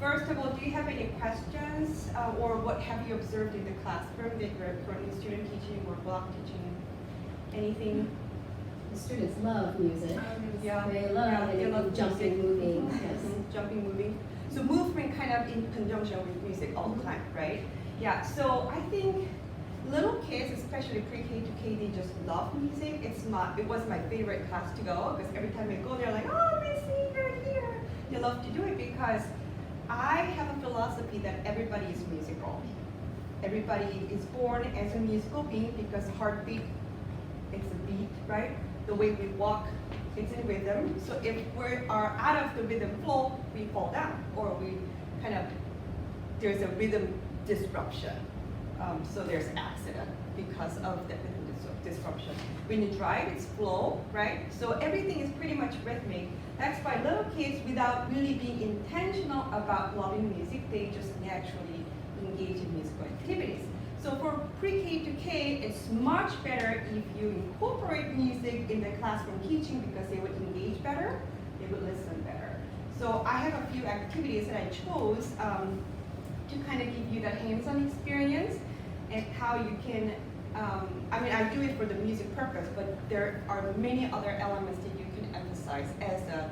First of all, do you have any questions or what have you observed in the classroom that you're currently student teaching or block teaching? Anything? The students love music. Yeah. They love jumping, moving. Yes. Jumping, moving. So movement kind of in conjunction with music all the time, right? Yeah, so I think little kids, especially pre-K to K, they just love music. It was my favorite class to go because every time I go, they're like, oh, Missy, you're here. They love to do it because I have a philosophy that everybody is musical. Everybody is born as a musical being because heartbeat, it's a beat, right? The way we walk, it's in rhythm. So if we are out of the rhythm flow, we fall down or we there's a rhythm disruption. So there's accident because of the rhythm disruption. When you drive, it's flow, right? So everything is pretty much rhythmic. That's why little kids, without really being intentional about loving music, they just naturally engage in musical activities. So for pre-K to K, it's much better if you incorporate music in the classroom teaching because they would engage better, they would listen better. So I have a few activities that I chose to kind of give you that hands-on experience and how you can, I do it for the music purpose, but there are many other elements that you can emphasize as a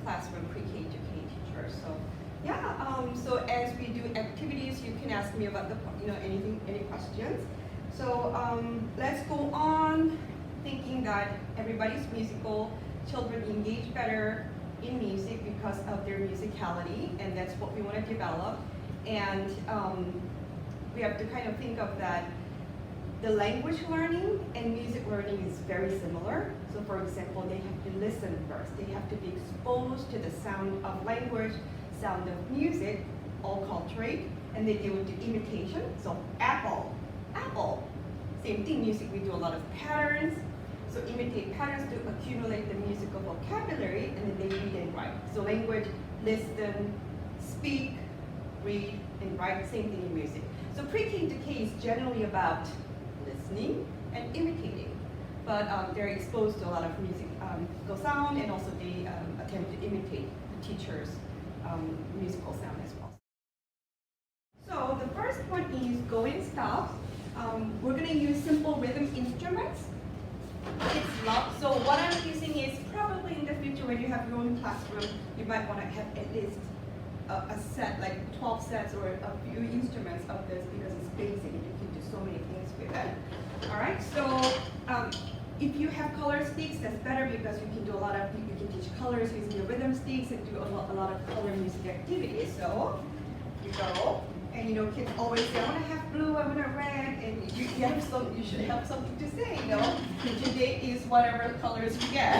classroom pre-K to K teacher. So yeah, so as we do activities, you can ask me about any questions. So let's go on thinking that everybody's musical, children engage better in music because of their musicality, and that's what we want to develop. And we have to kind of think of that the language learning and music learning is very similar. So for example, they have to listen first. They have to be exposed to the sound of language, sound of music, all culturate, and they do imitation. So apple, apple. Same thing, music, we do a lot of patterns. So imitate patterns to accumulate the musical vocabulary, and then they read and write. So language, listen, speak, read, and write, same thing in music. So pre-K to K is generally about listening and imitating, but they're exposed to a lot of musical sound, and also they attempt to imitate the teacher's musical sound as well. So the first one is go and stop. We're going to use simple rhythm instruments. It's locked. So what I'm using is probably in the future when you have your own classroom, you might want to have at least a set, like 12 sets or a few instruments of this because it's basic and you can do so many things with it. All right, so if you have color sticks, that's better because you can do a lot of, you can teach colors using the rhythm sticks and do a lot of color music activities. So you go, and kids always say, I want to have blue, I want to red, and you should have something to say, And today is whatever colors you get.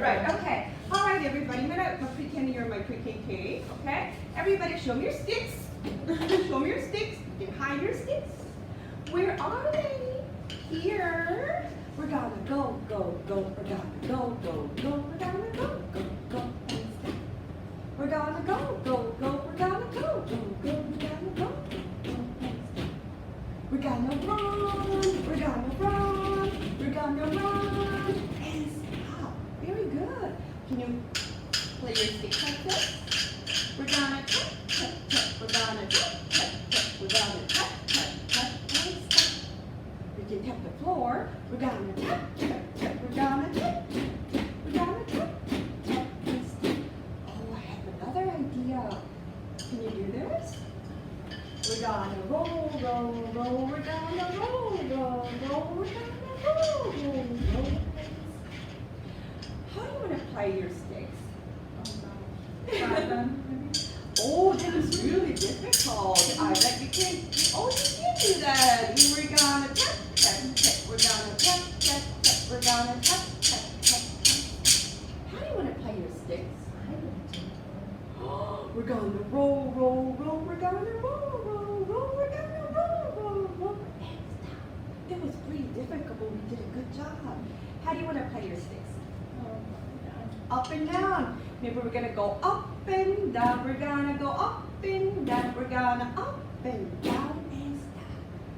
Right, okay. All right, everybody, I'm gonna pretend you're my pre-KK, okay? Everybody show me your sticks. Show me your sticks. You can hide your sticks. Where are they? Here. We're gonna go, go, go. We're gonna go, go, go. We're gonna go, go, go. We're gonna go, go, go. We're gonna go, go, go. We're gonna go, go. We're gonna run. We're gonna run. We're gonna run. And stop. Very good. Can you play your stick like this? We're gonna tap, tap, tap. We're gonna tap, tap, tap. We're gonna tap, tap, tap, and stop. We can tap the floor. We're gonna tap, tap, tap. We're gonna tap, tap, tap. We're gonna tap, tap, and stop. Oh, I have another idea. Can you do this? We're gonna roll, roll, roll. We're gonna roll, roll, roll. We're gonna roll, roll, roll. How do you want to play your sticks? Oh, that is really difficult. I bet you can. Oh, you can do that. We're gonna tap, tap, tap. We're gonna tap, tap, tap. We're gonna tap, tap, tap, tap. How do you want to play your sticks? We're gonna roll, roll, roll. We're gonna roll, roll, roll. We're gonna roll, roll, roll. And stop. That was pretty difficult, but we did a good job. How do you want to play your sticks? Up and down. Maybe we're gonna go up and down. We're gonna go up and down. We're gonna up and down and stop.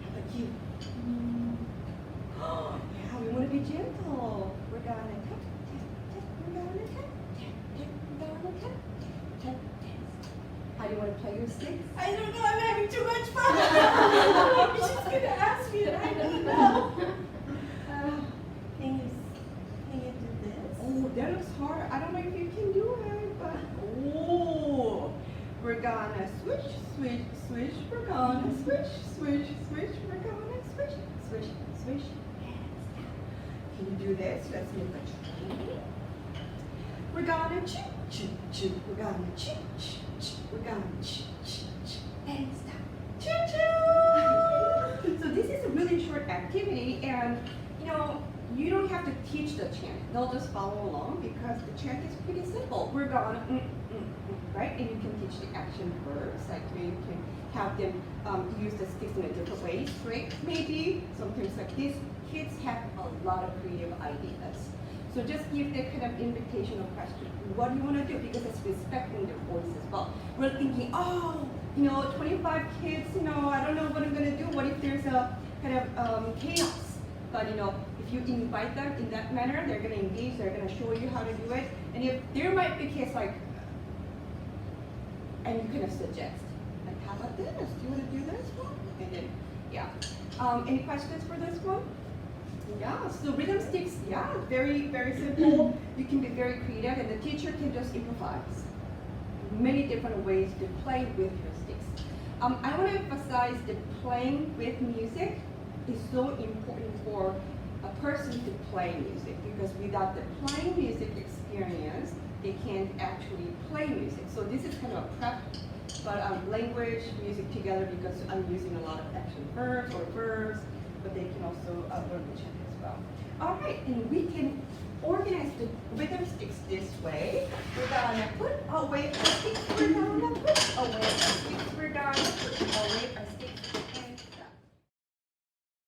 How about you? Yeah, we want to be gentle. We're gonna tap, tap, tap. We're gonna tap, tap, tap. We're gonna you want to play your sticks? I don't know, I'm having too much fun. She's going to ask me and I don't know. Can you do this? Oh, that looks hard. I don't know if you can do it, but oh, we're gonna switch, switch, switch. We're gonna switch, switch, switch. We're gonna switch, switch, switch. Can you do this? Let's make a train. We're gonna choo, choo, choo. We're gonna choo, choo, choo. We're gonna choo, choo, choo. And stop. Choo, choo. So this is a really short activity, and you know, you don't have to teach the chant. They'll just follow along because the chant is pretty simple. We're gonna, right? And you can teach the action verbs. Like you can have them use the sticks in a different ways, right? Maybe sometimes like this. Kids have a lot of creative ideas. So just give them kind of invitational question. What do you want to do? Because it's respecting their voice as well. We're thinking, oh, you know, 25 kids, you know, I don't know what I'm going to do. What if there's a kind of chaos? But, you know, if you invite them in that manner, they're going to engage, they're going to show you how to do it. And if there might be kids like, and you kind of suggest, like, how about this? Do you want to do this one? And then, yeah. Any questions for this one? Yeah, so rhythm sticks, yeah, very, very simple. You can be very creative, and the teacher can just improvise. Many different ways to play with your sticks. I want to emphasize that playing with music is so important for a person to play music, because without the playing music experience, they can't actually play music. So this is kind of a prep, but language, music together, because I'm using a lot of action verbs or verbs, but they can also learn the chant as well. All right, and we can organize the rhythm sticks this way. We're gonna put away the sticks. We're